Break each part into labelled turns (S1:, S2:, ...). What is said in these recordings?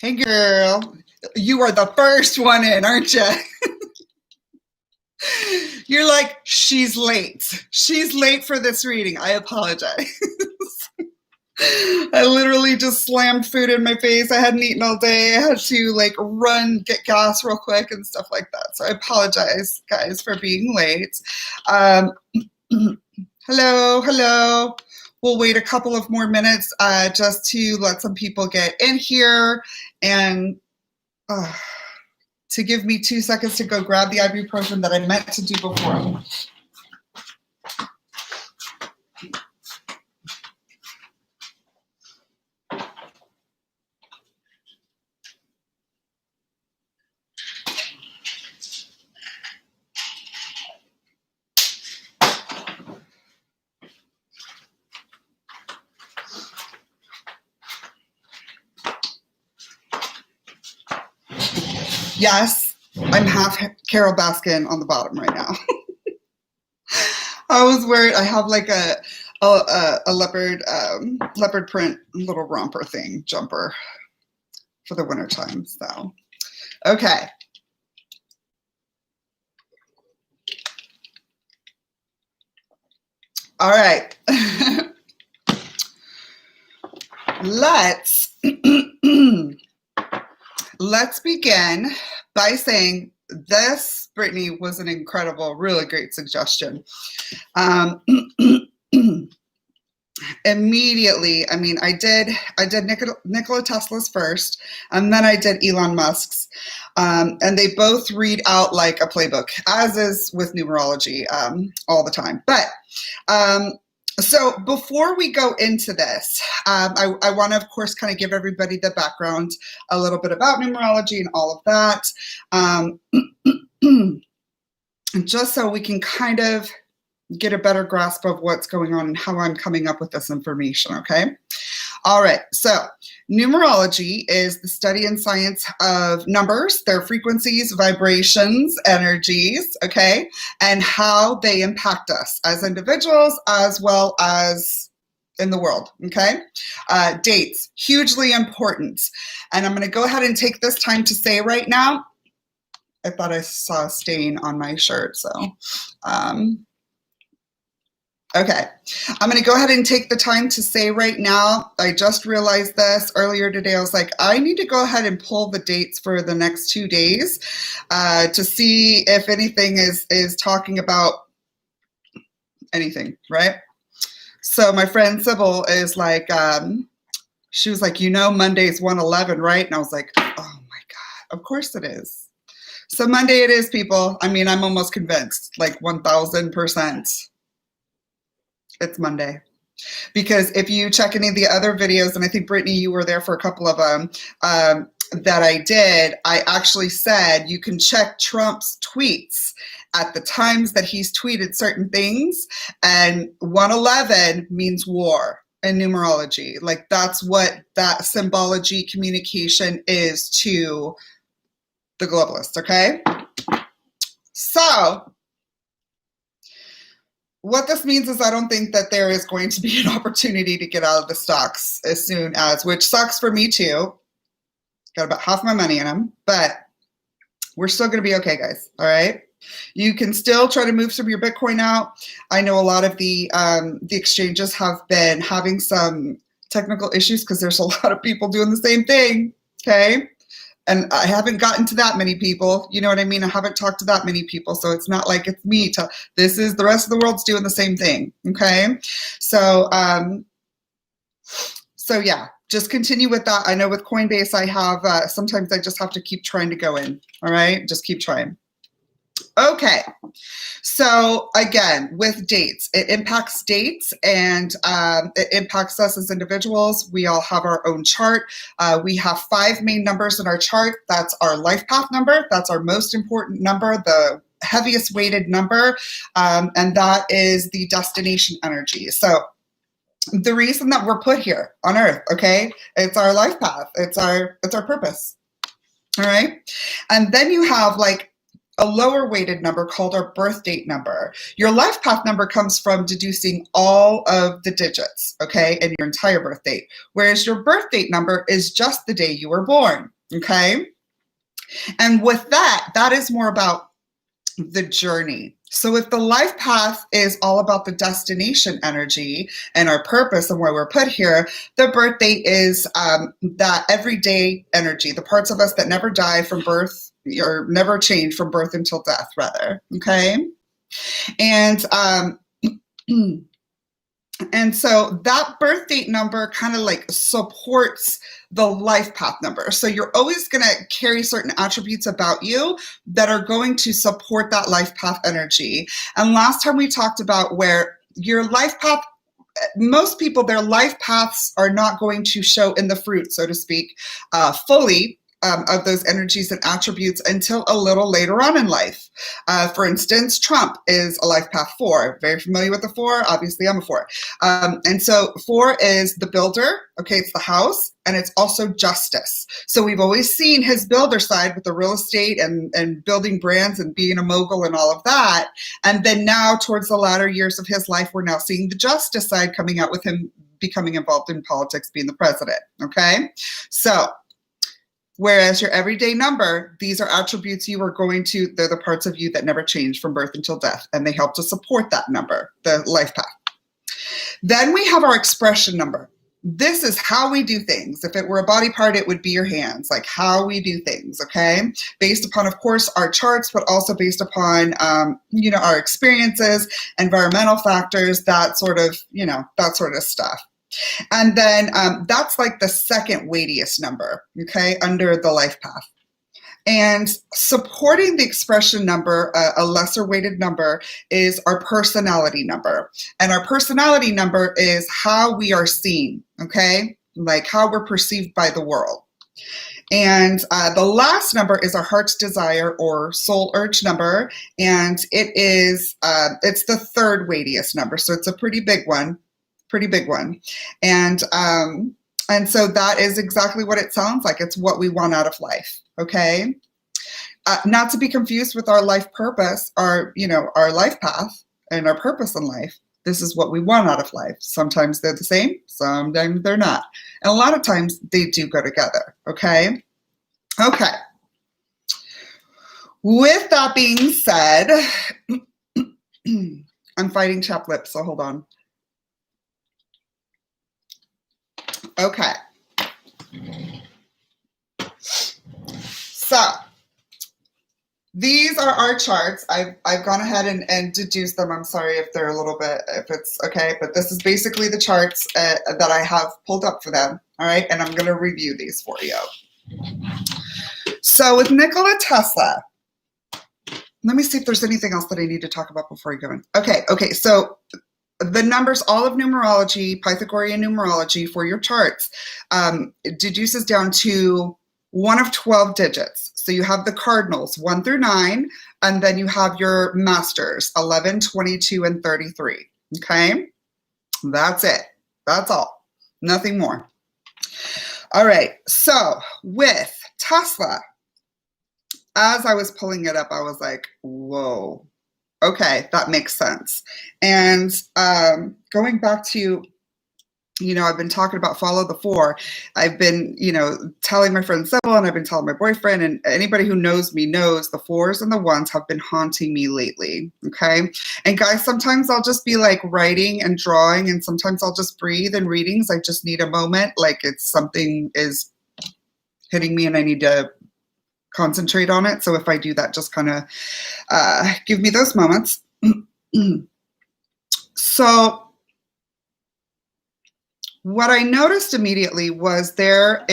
S1: Hey, girl. You are the first one in, aren't you? You're like, she's late. She's late for this reading. I apologize. I literally just slammed food in my face. I hadn't eaten all day. I had to like run, get gas real quick and stuff like that. So I apologize, guys, for being late. Um, hello. We'll wait a couple of more minutes just to let some people get in here and to give me 2 seconds to go grab the ibuprofen that I meant to do before. Yes, I'm half Carol Baskin on the bottom right now. I was worried. I have like a leopard print little romper thing jumper for the winter time. So, okay. All right. Let's begin by saying this, Brittany, was an incredible, really great suggestion. Immediately, I mean, I did Nikola Tesla's first, and then I did Elon Musk's, and they both read out like a playbook, as is with numerology all the time. But so before we go into this, I want to, of course, kind of give everybody the background, a little bit about numerology and all of that, just so we can kind of get a better grasp of what's going on and how I'm coming up with this information, okay? All right, so numerology is the study and science of numbers, their frequencies, vibrations, energies, okay, and how they impact us as individuals as well as in the world, okay? Dates, hugely important. And I'm going to go ahead and take this time to say right now, I thought I saw a stain on my shirt, so okay, I'm going to go ahead and take the time to say right now, I just realized this earlier today. I was like, I need to go ahead and pull the dates for the next 2 days to see if anything is talking about anything, right? So my friend Sybil is like, she was like, Monday's 111, right? And I was like, oh my God, of course it is. So Monday it is, people. I mean, I'm almost convinced, like 1000%. It's Monday. Because if you check any of the other videos, and I think, Brittany, you were there for a couple of them, that I did, I actually said you can check Trump's tweets at the times that he's tweeted certain things, and 111 means war in numerology. Like, that's what that symbology communication is to the globalists, okay? So what this means is I don't think that there is going to be an opportunity to get out of the stocks as soon as, which sucks for me too. Got about half my money in them, but we're still going to be okay, guys. All right. You can still try to move some of your Bitcoin out. I know a lot of the exchanges have been having some technical issues because there's a lot of people doing the same thing. Okay. And I haven't gotten to that many people. You know what I mean? I haven't talked to that many people. So it's not like it's me. This is the rest of the world's doing the same thing. Okay. So, yeah, just continue with that. I know with Coinbase, I have, sometimes I just have to keep trying to go in. All right. Just keep trying. Okay, so again, with dates, it impacts dates and it impacts us as individuals. We all have our own chart. We have 5 main numbers in our chart. That's our life path number. That's our most important number, the heaviest weighted number, and that is the destination energy. So the reason that we're put here on Earth, okay, it's our life path. It's our purpose. All right, and then you have like a lower weighted number called our birth date number. Your life path number comes from deducing all of the digits, okay, and your entire birth date, whereas your birth date number is just the day you were born, okay? And with that, that is more about the journey. So if the life path is all about the destination energy and our purpose and where we're put here, the birth date is that everyday energy, the parts of us that never die from birth or never change from birth until death, rather. Okay. And and so that birth date number kind of like supports the life path number. So you're always going to carry certain attributes about you that are going to support that life path energy. And last time we talked about where your life path, most people, their life paths are not going to show in the fruit, so to speak, fully. Of those energies and attributes until a little later on in life. For instance, Trump is a life path 4. Very familiar with the 4? Obviously, I'm a 4. And so 4 is the builder. Okay, it's the house, and it's also justice. So we've always seen his builder side with the real estate and building brands and being a mogul and all of that. And then now towards the latter years of his life, we're now seeing the justice side coming out with him becoming involved in politics, being the president. Okay, so whereas your everyday number, these are attributes you are going to, they're the parts of you that never change from birth until death, and they help to support that number, the life path. Then we have our expression number. This is how we do things. If it were a body part, it would be your hands, like how we do things, okay? Based upon, of course, our charts, but also based upon, our experiences, environmental factors, that sort of stuff. And then that's like the second weightiest number, okay, under the life path. And supporting the expression number, a lesser weighted number, is our personality number. And our personality number is how we are seen, okay, like how we're perceived by the world. And the last number is our heart's desire or soul urge number. And it's the third weightiest number. So it's a pretty big one. And so that is exactly what it sounds like. It's what we want out of life. Okay. Not to be confused with our life purpose, our life path and our purpose in life. This is what we want out of life. Sometimes they're the same, sometimes they're not. And a lot of times they do go together. Okay. Okay. With that being said, I'm fighting chapped lips, so hold on. Okay. So these are our charts. I've gone ahead and deduced them. I'm sorry if they're a little bit, if it's okay, but this is basically the charts that I have pulled up for them. All right. And I'm going to review these for you. So with Nikola Tesla, let me see if there's anything else that I need to talk about before I go in. Okay. So the numbers, all of numerology, Pythagorean numerology for your charts, deduces down to one of 12 digits. So you have the cardinals, 1 through 9, and then you have your masters, 11, 22, and 33. Okay? That's it. That's all. Nothing more. All right. So with Tesla, as I was pulling it up, I was like, whoa. Okay, that makes sense. And going back to, I've been talking about follow the 4. I've been, telling my friend Sybil, and I've been telling my boyfriend, and anybody who knows me knows the 4s and the 1s have been haunting me lately. Okay. And guys, sometimes I'll just be like writing and drawing, and sometimes I'll just breathe in readings. I just need a moment, like it's something is hitting me and I need to concentrate on it. So if I do that, just kind of give me those moments. So what I noticed immediately was there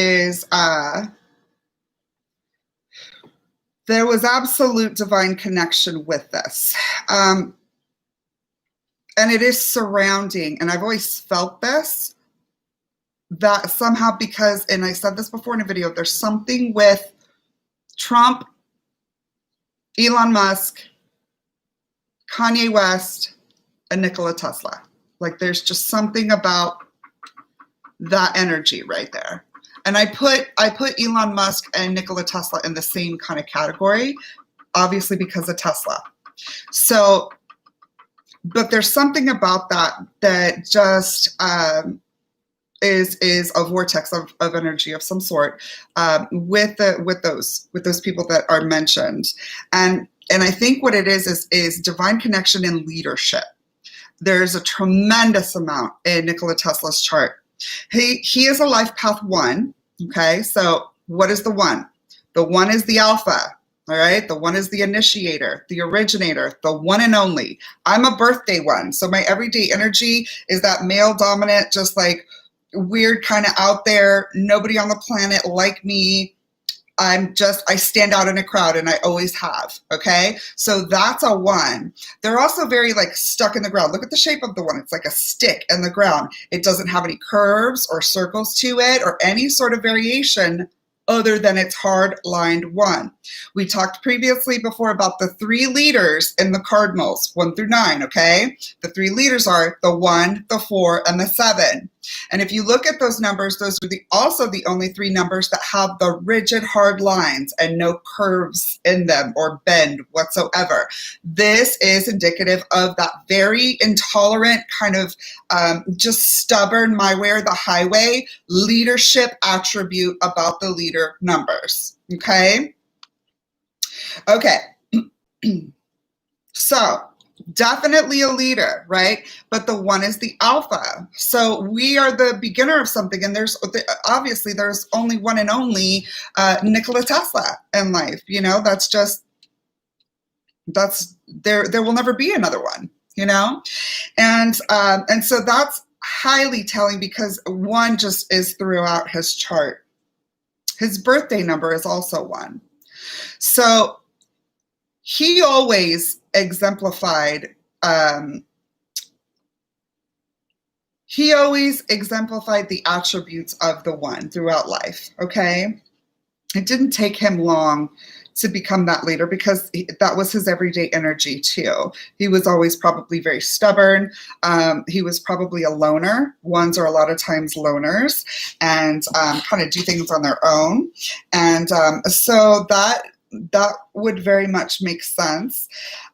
S1: was absolute divine connection with this. And it is surrounding, and I've always felt this, that somehow because, and I said this before in a video, there's something with Trump, Elon Musk, Kanye West, and Nikola Tesla. Like there's just something about that energy right there. And I put Elon Musk and Nikola Tesla in the same kind of category. obviously because of Tesla. So, but there's something about that just is a vortex of energy of some sort with those people that are mentioned, and I think what it is divine connection and leadership. There's a tremendous amount in Nikola Tesla's chart. He is a life path 1. Okay, so what is the 1? The 1 is the alpha. All right, the 1 is the initiator, the originator, the one and only. I'm a birthday 1, so my everyday energy is that male dominant, just like weird, kind of out there, nobody on the planet like me. I stand out in a crowd, and I always have. Okay, so that's a 1. They're also very like stuck in the ground. Look at the shape of the 1. It's like a stick in the ground. It doesn't have any curves or circles to it or any sort of variation other than its hard-lined 1. We talked previously before about the 3 leaders in the cardinals, 1 through 9, okay? The 3 leaders are the 1, the 4, and the 7. And if you look at those numbers, those are also the only 3 numbers that have the rigid, hard lines and no curves in them or bend whatsoever. This is indicative of that very intolerant, kind of just stubborn, my way or the highway leadership attribute about the leader numbers. Okay? Okay. So, definitely a leader, right? But the 1 is the alpha. So we are the beginner of something, and there's only one and only Nikola Tesla in life. You know, that's there will never be another one. You know, and so that's highly telling because 1 just is throughout his chart. His birthday number is also 1. So he always exemplified the attributes of the 1 throughout life. Okay, it didn't take him long to become that leader because that was his everyday energy too. He was always probably very stubborn. He was probably a loner. 1s are a lot of times loners and kind of do things on their own, and so that would very much make sense.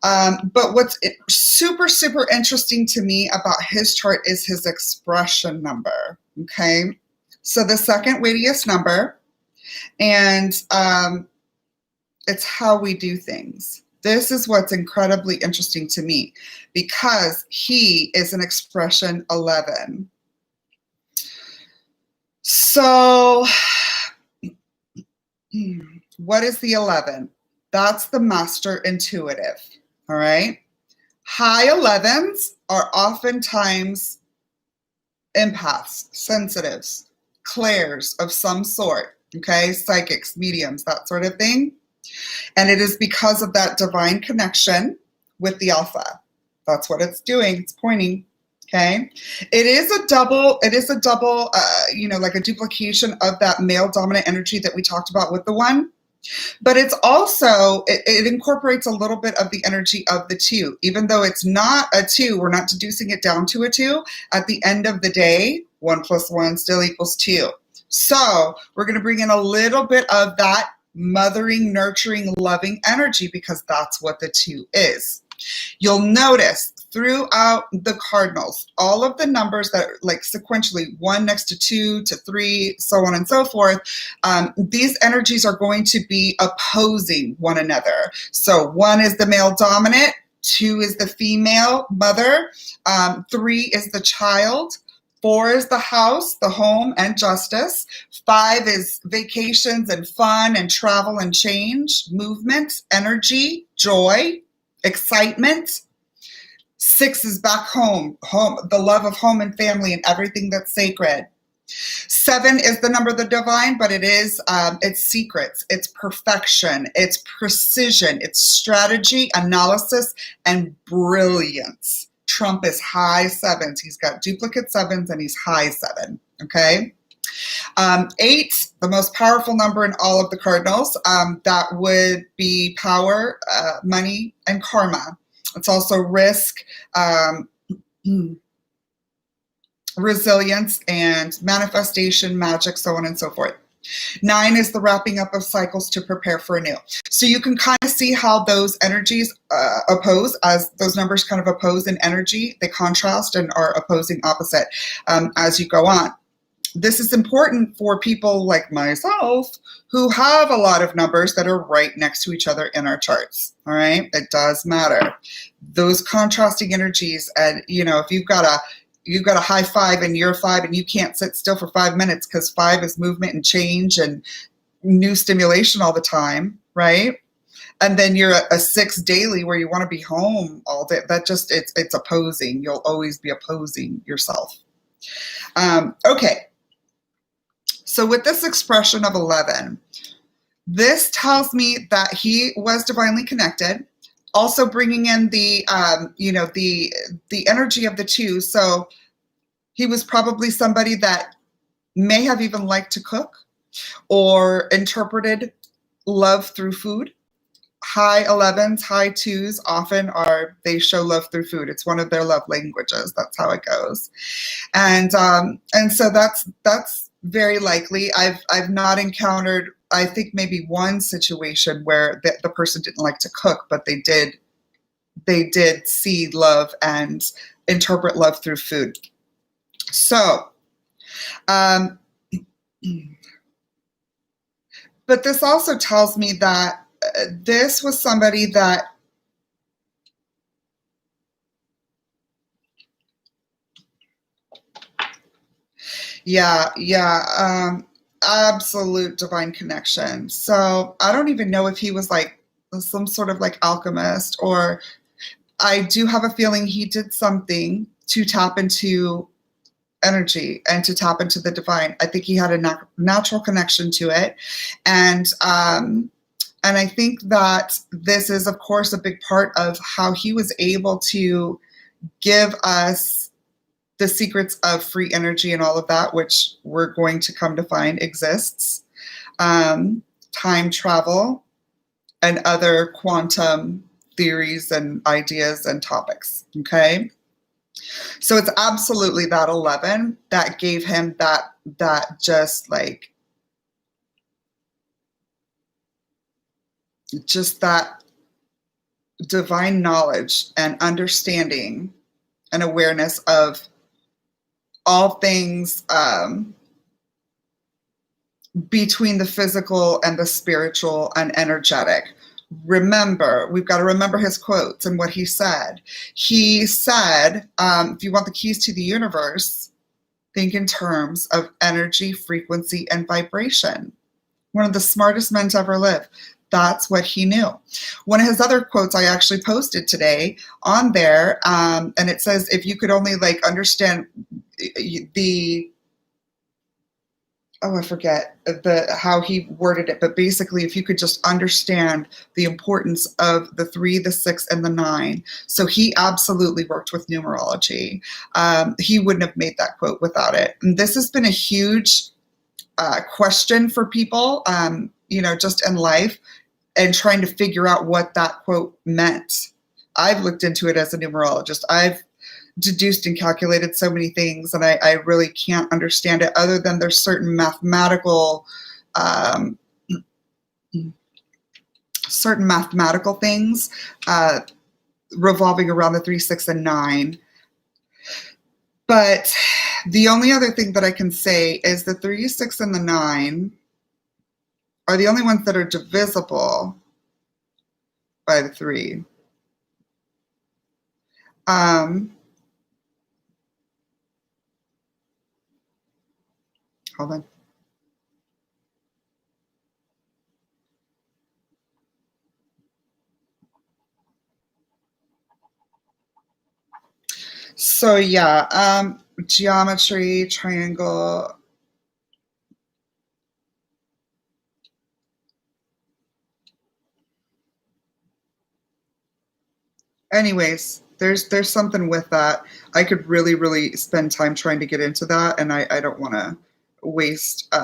S1: But what's super, super interesting to me about his chart is his expression number. Okay, so the second weightiest number, and it's how we do things. This is what's incredibly interesting to me because he is an expression 11. So what is the 11? That's the master intuitive, all right? High 11s are oftentimes empaths, sensitives, clairs of some sort, okay? Psychics, mediums, that sort of thing. And it is because of that divine connection with the alpha. That's what it's doing. It's pointing. Okay. It is a double, like a duplication of that male dominant energy that we talked about with the 1. But it's also, it incorporates a little bit of the energy of the 2. Even though it's not a 2, we're not deducing it down to a 2. At the end of the day, 1 + 1 still equals 2. So we're going to bring in a little bit of that mothering, nurturing, loving energy because that's what the 2 is. You'll notice throughout the cardinals, all of the numbers that are like sequentially 1 next to 2 to 3, so on and so forth, these energies are going to be opposing one another. So 1 is the male dominant, 2 is the female mother, 3 is the child, 4 is the house, the home, and justice. 5 is vacations and fun and travel and change, movement, energy, joy, excitement. 6 is back home, the love of home and family and everything that's sacred. 7 is the number of the divine, but it's secrets, it's perfection, it's precision, it's strategy, analysis, and brilliance. Trump is high 7s. He's got duplicate 7s and he's high 7. Okay. 8, the most powerful number in all of the cardinals. That would be power, money, and karma. It's also risk, resilience, and manifestation, magic, so on and so forth. 9 is the wrapping up of cycles to prepare for a new. So you can kind of see how those energies oppose, as those numbers kind of oppose in energy. They contrast and are opposing opposite as you go on. This is important for people like myself who have a lot of numbers that are right next to each other in our charts. All right, it does matter. Those contrasting energies, and if you've got a high 5 and you're 5 and you can't sit still for 5 minutes because 5 is movement and change and new stimulation all the time, right? And then you're a 6 daily where you want to be home all day. That just, it's opposing. You'll always be opposing yourself. Okay. So with this expression of 11, this tells me that he was divinely connected, also bringing in the energy of the 2. So he was probably somebody that may have even liked to cook or interpreted love through food. High 11s, high 2s often they show love through food. It's one of their love languages. That's how it goes. And so that's very likely. I've not encountered, I think, maybe one situation where the person didn't like to cook, but they did see love and interpret love through food. So, but this also tells me that this was somebody that absolute divine connection. So I don't even know if he was like some sort of like alchemist, or I do have a feeling he did something to tap into energy and to tap into the divine. I think he had a natural connection to it. And I think that this is, of course, a big part of how he was able to give us the secrets of free energy and all of that, which we're going to come to find exists. Time travel and other quantum theories and ideas and topics. Okay. So it's absolutely that 11 that gave him that just that divine knowledge and understanding and awareness of all things between the physical and the spiritual and energetic. Remember, we've got to remember his quotes and what he said. He said, if you want the keys to the universe, think in terms of energy, frequency, and vibration. One of the smartest men to ever live. That's what he knew. One of his other quotes I actually posted today on there, and it says, if you could only understand I forget how he worded it, but basically if you could just understand the importance of the 3, the 6, and the 9. So he absolutely worked with numerology. He wouldn't have made that quote without it. And this has been a huge question for people, just in life, and trying to figure out what that quote meant. I've looked into it as a numerologist. I've deduced and calculated so many things, and I really can't understand it other than there's certain mathematical things revolving around the 3, 6, and 9. But the only other thing that I can say is the 3, 6, and the 9 are the only ones that are divisible by the 3. Hold on. So yeah, geometry, triangle. Anyways, there's something with that. I could really, really spend time trying to get into that, and I don't want to waste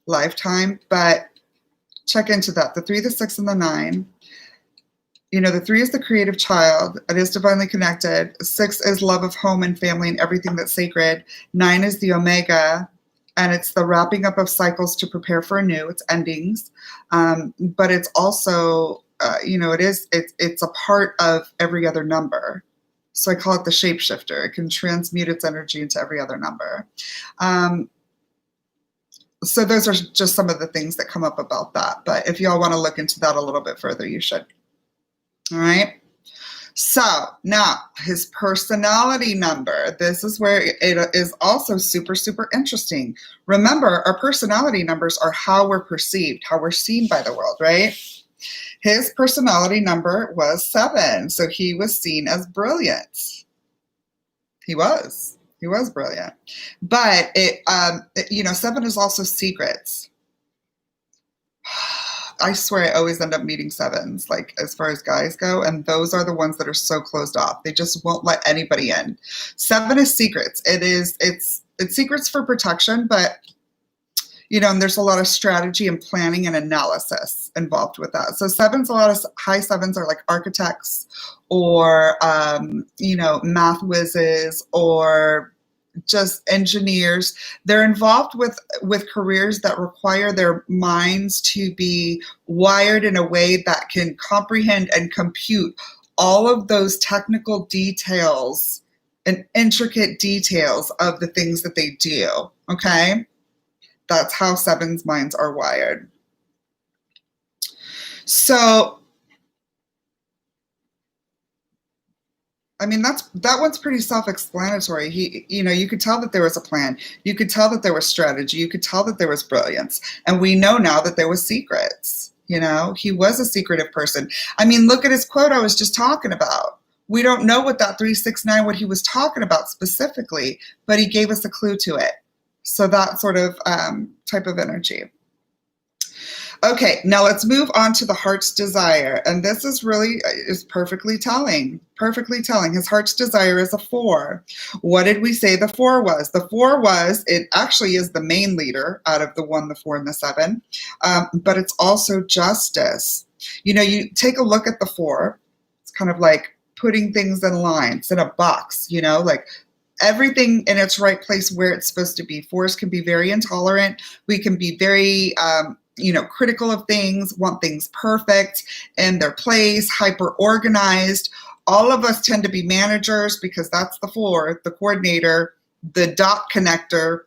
S1: lifetime, but check into that. The 3, the 6, and the 9. The 3 is the creative child. It is divinely connected. 6 is love of home and family and everything that's sacred. 9 is the omega, And it's the wrapping up of cycles to prepare for a new. It's endings, but it's also, it's a part of every other number. So I call it the shapeshifter. It can transmute its energy into every other number. So those are just some of the things that come up about that. But if y'all want to look into that a little bit further, you should. All right. So now his personality number. This is where it is also super, super interesting. Remember, our personality numbers are how we're perceived, how we're seen by the world, right? His personality number was 7. So he was seen as brilliant. He was brilliant. But 7 is also secrets. I swear I always end up meeting 7s, like as far as guys go, and those are the ones that are so closed off. They just won't let anybody in. 7 is secrets. It's secrets for protection, but and there's a lot of strategy and planning and analysis involved with that. So 7s, a lot of high 7s are like architects or math whizzes or just engineers. They're involved with careers that require their minds to be wired in a way that can comprehend and compute all of those technical details and intricate details of the things that they do. Okay? That's how 7s' minds are wired. So I mean, that one's pretty self-explanatory. You could tell that there was a plan. You could tell that there was strategy. You could tell that there was brilliance. And we know now that there was secrets. He was a secretive person. I mean, look at his quote I was just talking about. We don't know what that 369, what he was talking about specifically, but he gave us a clue to it. So that sort of type of energy. Okay, now let's move on to the heart's desire. And this is perfectly telling. Perfectly telling. His heart's desire is a 4. What did we say the 4 was? The 4 was, it actually is the main leader out of the 1, the 4, and the 7. But it's also justice. You take a look at the 4. It's kind of like putting things in lines, in a box, like everything in its right place where it's supposed to be. 4s can be very intolerant. We can be very critical of things, want things perfect in their place, hyper organized. All of us tend to be managers because that's the 4, the coordinator, the dot connector,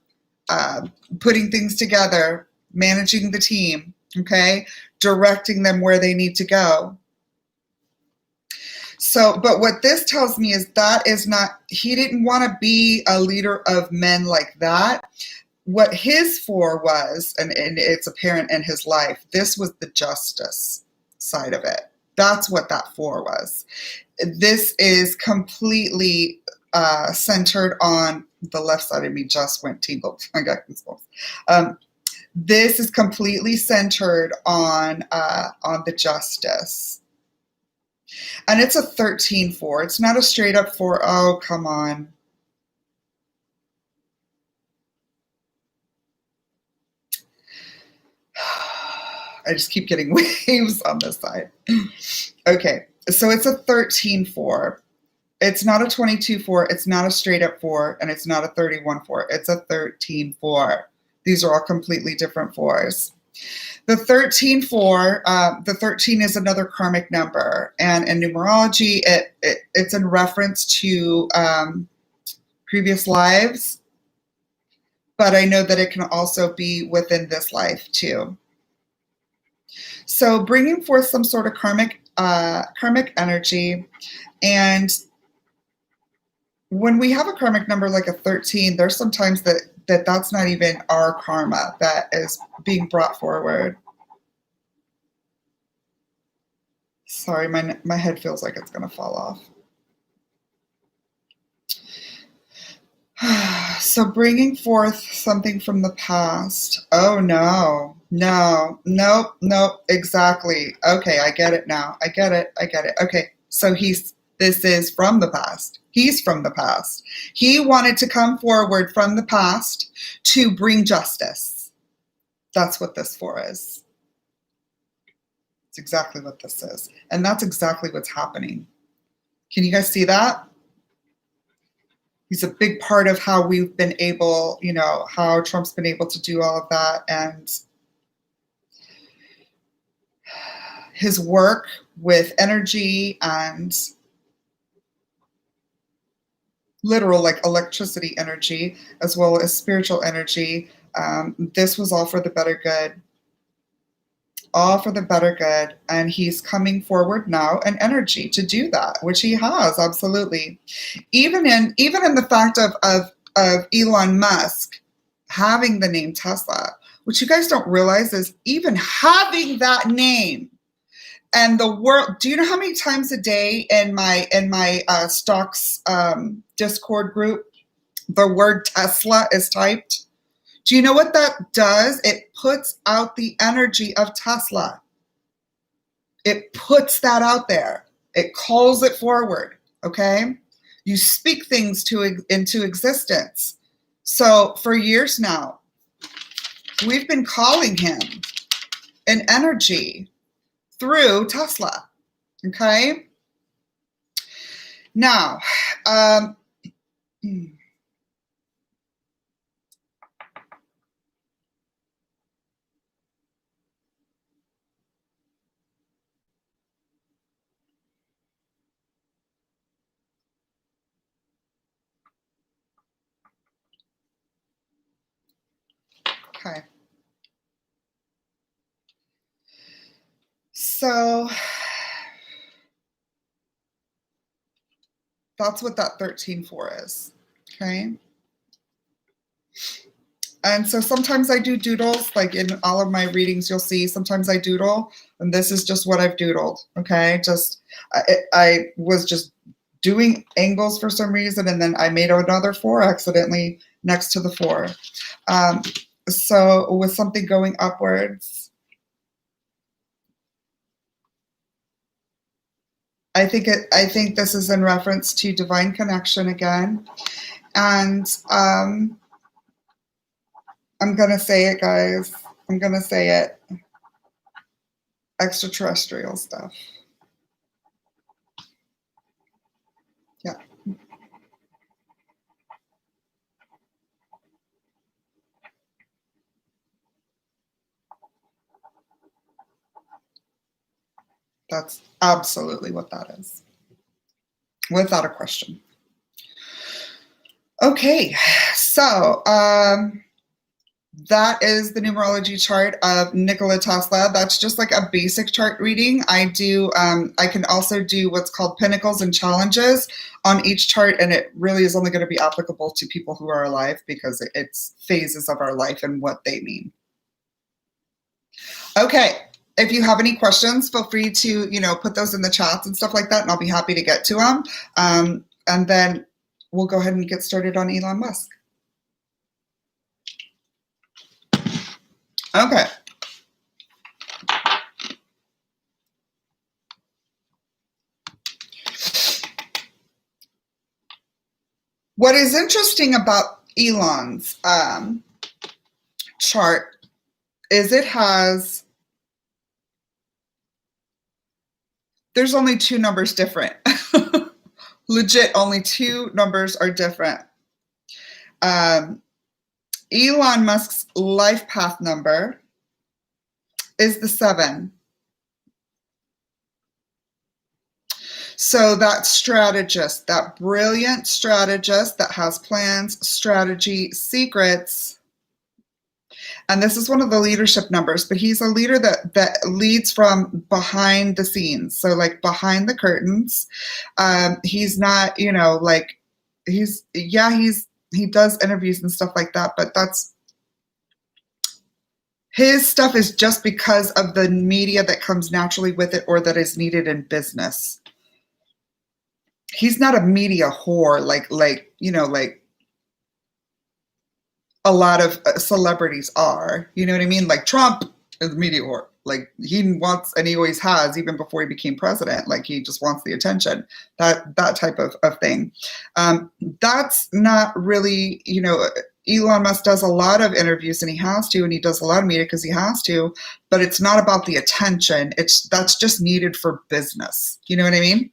S1: putting things together, managing the team, okay, directing them where they need to go. So, but what this tells me is that is not, he didn't want to be a leader of men like that. What his 4 was, and it's apparent in his life, this was the justice side of it. That's what that 4 was. This is completely centered on the left side of me just went tingled. I got goosebumps. This is completely centered on the justice. And it's a 13-4. It's not a straight up 4. Oh, come on. I just keep getting waves on this side. Okay, so it's a 13-4. It's not a 22-4. It's not a straight up 4, and it's not a 31-4. It's a 13-4. These are all completely different 4s. The 13-4, the 13 is another karmic number, and in numerology, it's in reference to previous lives, but I know that it can also be within this life too. So bringing forth some sort of karmic energy, and when we have a karmic number like a 13, there's sometimes that's not even our karma that is being brought forward. Sorry, my head feels like it's going to fall off. So bringing forth something from the past. Oh, no. Nope. Exactly. Okay, I get it now. I get it. Okay, so this is from the past. He's from the past. He wanted to come forward from the past to bring justice. That's what this 4 is. It's exactly what this is. And that's exactly what's happening. Can you guys see that? He's a big part of how we've been able, how Trump's been able to do all of that. And his work with energy and literal, like electricity energy, as well as spiritual energy, this was all for the better good. All for the better good. And he's coming forward now in energy to do that, which he has, absolutely. Even in the fact of Elon Musk having the name Tesla, which you guys don't realize is even having that name. And the world, do you know how many times a day in my stocks Discord group the word Tesla is typed? Do you know what that does? It puts out the energy of Tesla. It puts that out there. It calls it forward, okay? You speak things into existence. So for years now, we've been calling him an energy through Tesla, okay? Now, okay. So that's what that 13-4 is, okay? And so sometimes I do doodles, like in all of my readings, you'll see sometimes I doodle, and this is just what I've doodled, okay? I was just doing angles for some reason, and then I made another 4 accidentally next to the 4. So with something going upwards, I think this is in reference to divine connection again. And I'm going to say it, guys. I'm going to say it. Extraterrestrial stuff. Yeah. That's absolutely what that is. Without a question. Okay, so that is the numerology chart of Nikola Tesla. That's just like a basic chart reading. I can also do what's called pinnacles and challenges on each chart, and it really is only going to be applicable to people who are alive because it's phases of our life and what they mean. Okay. If you have any questions, feel free to, put those in the chats and stuff like that, and I'll be happy to get to them. And then we'll go ahead and get started on Elon Musk. Okay. What is interesting about Elon's chart is there's only 2 numbers different. Legit, only 2 numbers are different. Elon Musk's life path number is the 7. So that strategist, that brilliant strategist that has plans, strategy, secrets. And this is one of the leadership numbers, but he's a leader that leads from behind the scenes. So like behind the curtains. He's not, he does interviews and stuff like that, but his stuff is just because of the media that comes naturally with it or that is needed in business. He's not a media whore like a lot of celebrities are, you know what I mean? Like Trump is a media whore. Like he wants, and he always has, even before he became president, like he just wants the attention, that type of thing. That's not really, Elon Musk does a lot of interviews and he has to, and he does a lot of media because he has to, but it's not about the attention. That's just needed for business. You know what I mean?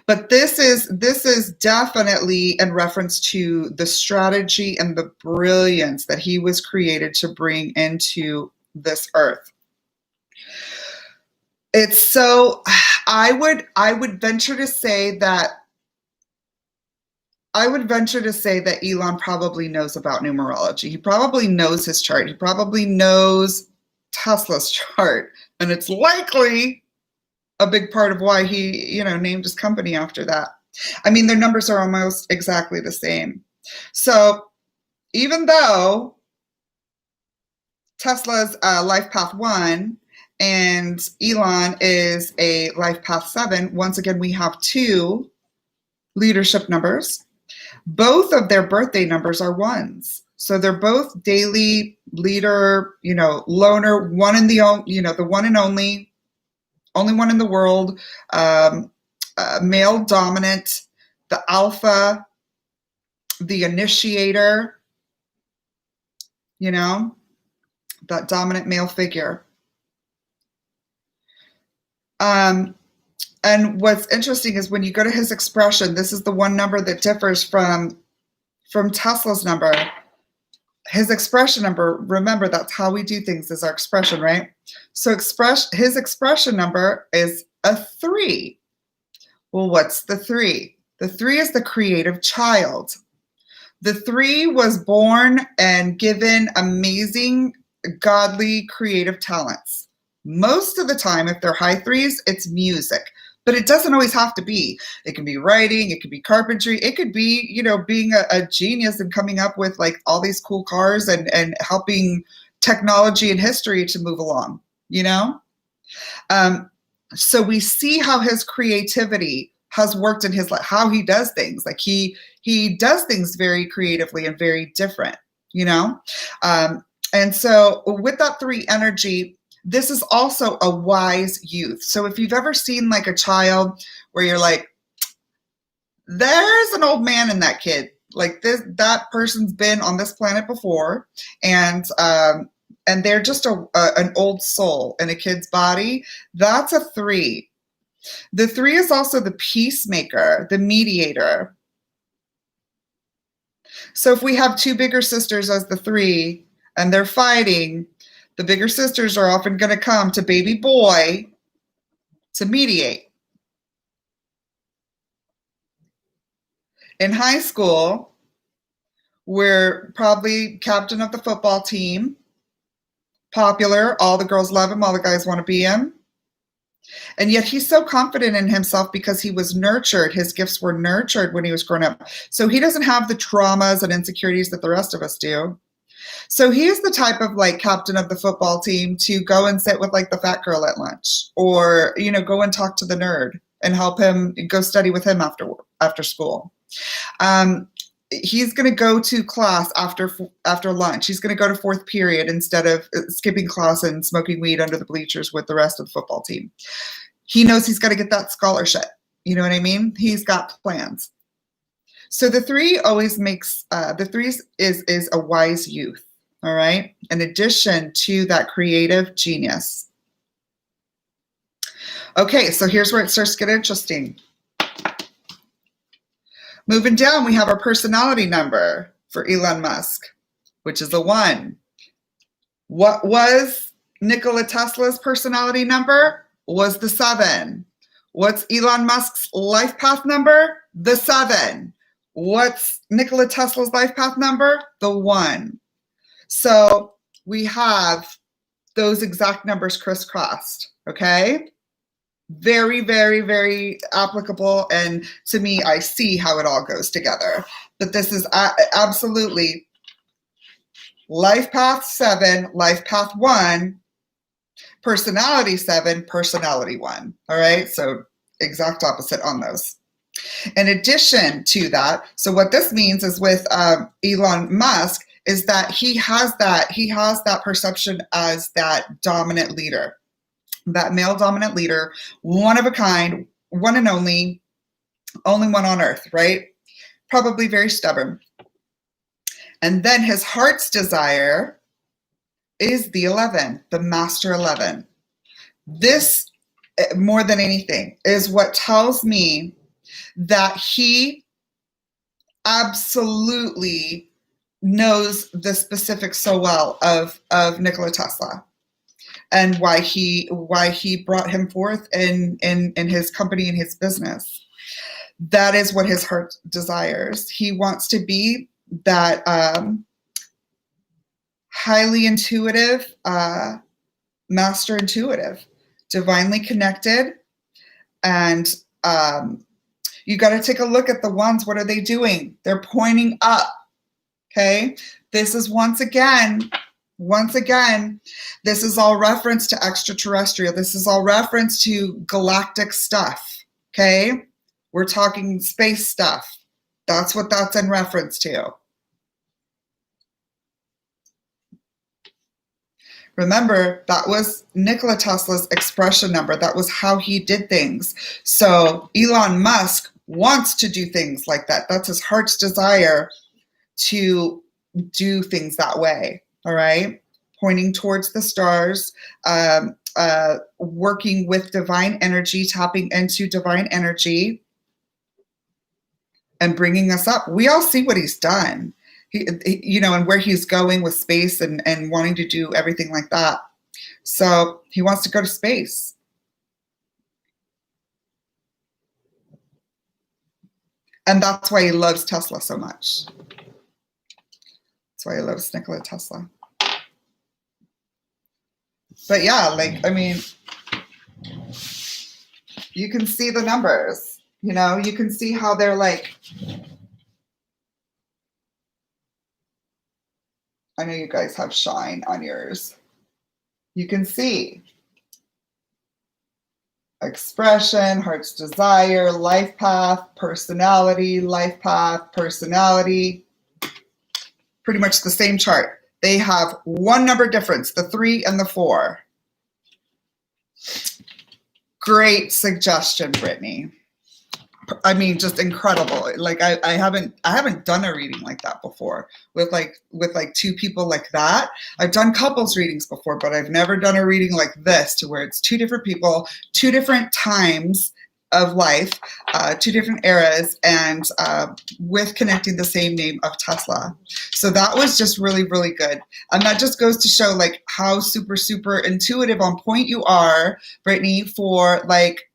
S1: But this is definitely in reference to the strategy and the brilliance that he was created to bring into this earth. It's so I would venture to say that Elon probably knows about numerology. He probably knows his chart. He probably knows Tesla's chart, and it's likely a big part of why he, named his company after that. I mean, their numbers are almost exactly the same. So even though Tesla's Life Path 1 and Elon is a Life Path 7, once again, we have two leadership numbers. Both of their birthday numbers are ones. So they're both daily leader, loner, one in the one and only one in the world, male dominant, the alpha, the initiator, that dominant male figure. And what's interesting is when you go to his expression, this is the one number that differs from Tesla's number. His expression number, remember, that's how we do things, is our expression, right? So his expression number is a 3. Well, what's the 3? The 3 is the creative child. The 3 was born and given amazing, godly, creative talents. Most of the time, if they're high 3s, it's music. But it doesn't always have to be. It can be writing, it could be carpentry, it could be, being a genius and coming up with like all these cool cars and helping technology and history to move along, So we see how his creativity has worked in his life, how he does things. Like he does things very creatively and very different, And so with that 3 energy, this is also a wise youth. So if you've ever seen like a child where you're like, there's an old man in that kid, like that person's been on this planet before, and they're just an old soul in a kid's body, that's a 3. The 3 is also the peacemaker, the mediator. So if we have 2 bigger sisters as the 3 and they're fighting, the bigger sisters are often going to come to baby boy to mediate. In high school, we're probably captain of the football team, popular, all the girls love him, all the guys want to be him. And yet he's so confident in himself because he was nurtured. His gifts were nurtured when he was growing up. So he doesn't have the traumas and insecurities that the rest of us do. So he is the type of like captain of the football team to go and sit with like the fat girl at lunch, or, go and talk to the nerd and help him go study with him after school. He's going to go to class after lunch. He's going to go to 4th period instead of skipping class and smoking weed under the bleachers with the rest of the football team. He knows he's got to get that scholarship. You know what I mean? He's got plans. So the 3 always makes, the 3 is a wise youth, all right? In addition to that creative genius. Okay, so here's where it starts to get interesting. Moving down, we have our personality number for Elon Musk, which is a 1. What was Nikola Tesla's personality number? Was the 7. What's Elon Musk's life path number? The 7. What's Nikola Tesla's life path number? The 1. So we have those exact numbers crisscrossed, okay? Very, very, very applicable. And to me, I see how it all goes together. But this is absolutely life path 7, life path 1, personality 7, personality 1. All right. So exact opposite on those. In addition to that, so what this means is with Elon Musk is that he has that perception as that dominant leader. That male dominant leader, one of a kind, one and only one on earth, right? Probably very stubborn. And then his heart's desire is the 11, the master 11. This, more than anything, is what tells me that he absolutely knows the specifics so well of Nikola Tesla and why he brought him forth in his company and his business. That is what his heart desires. He wants to be that highly intuitive, master intuitive, divinely connected. And you got to take a look at the ones. What are they doing? They're pointing up. Okay. This is once again, this is all reference to extraterrestrial. This is all reference to galactic stuff. Okay. We're talking space stuff. That's what that's in reference to. Remember, that was Nikola Tesla's expression number. That was how he did things. So Elon Musk wants to do things like that. That's his heart's desire, to do things that way. All right. Pointing towards the stars, working with divine energy, tapping into divine energy, and bringing us up. We all see what he's done. He, and where he's going with space and wanting to do everything like that. So he wants to go to space. And that's why he loves Tesla so much. That's why he loves Nikola Tesla. But yeah, like, I mean, you can see the numbers, you can see how they're like, I know you guys have shine on yours. You can see expression, heart's desire, life path, personality, life path, personality. Pretty much the same chart. They have one number difference, the 3 and the 4. Great suggestion, Brittany. I mean, just incredible. Like I haven't done a reading like that before with like 2 people like that. I've done couples readings before, but I've never done a reading like this, to where it's 2 different people, 2 different times of life, 2 different eras, and with connecting the same name of Tesla. So that was just really, really good. And that just goes to show like how super, super intuitive on point you are, Brittany, for like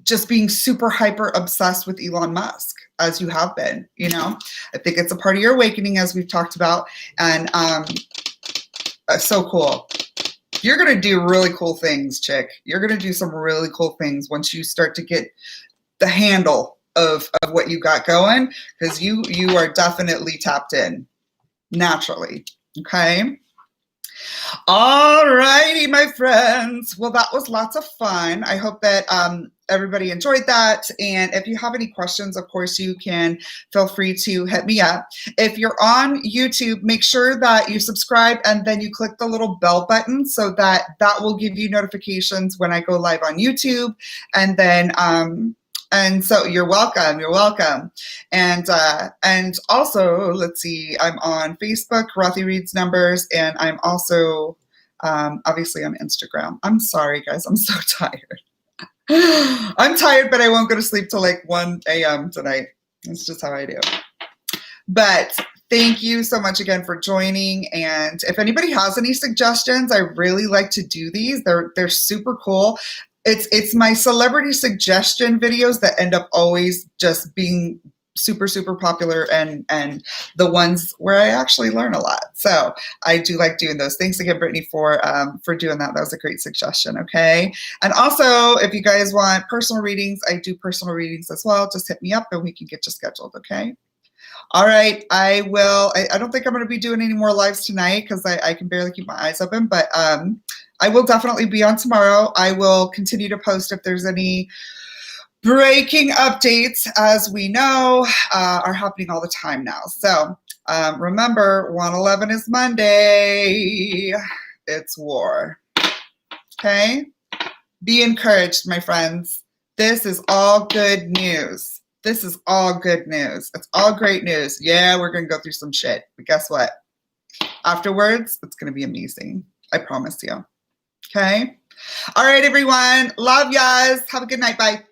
S1: just being super hyper obsessed with Elon Musk, as you have been. I think it's a part of your awakening, as we've talked about. And so cool. You're going to do really cool things, chick. You're going to do some really cool things once you start to get the handle of what you got going, because you are definitely tapped in naturally. Okay. All righty, my friends. Well, that was lots of fun. I hope that everybody enjoyed that. And if you have any questions, of course, you can feel free to hit me up. If you're on YouTube, make sure that you subscribe and then you click the little bell button, so that will give you notifications when I go live on YouTube. And then and so you're welcome. You're welcome. And also, let's see, I'm on Facebook, Rothy Reads Numbers, and I'm also obviously on Instagram. I'm sorry, guys. I'm so tired. I'm tired, but I won't go to sleep till like 1 a.m. tonight. That's just how I do. But thank you so much again for joining. And if anybody has any suggestions, I really like to do these. They're super cool. It's my celebrity suggestion videos that end up always just being super, super popular, and the ones where I actually learn a lot. So I do like doing those. Thanks again, Brittany, for doing that. That was a great suggestion. Okay. And also, if you guys want personal readings, I do personal readings as well. Just hit me up and we can get you scheduled. Okay. All right. I will. I don't think I'm going to be doing any more lives tonight because I can barely keep my eyes open, but I will definitely be on tomorrow. I will continue to post if there's any breaking updates, as we know, are happening all the time now. So remember, 111 is Monday. It's war. Okay? Be encouraged, my friends. This is all good news. This is all good news. It's all great news. Yeah, we're going to go through some shit. But guess what? Afterwards, it's going to be amazing. I promise you. Okay? All right, everyone. Love yas. Have a good night. Bye.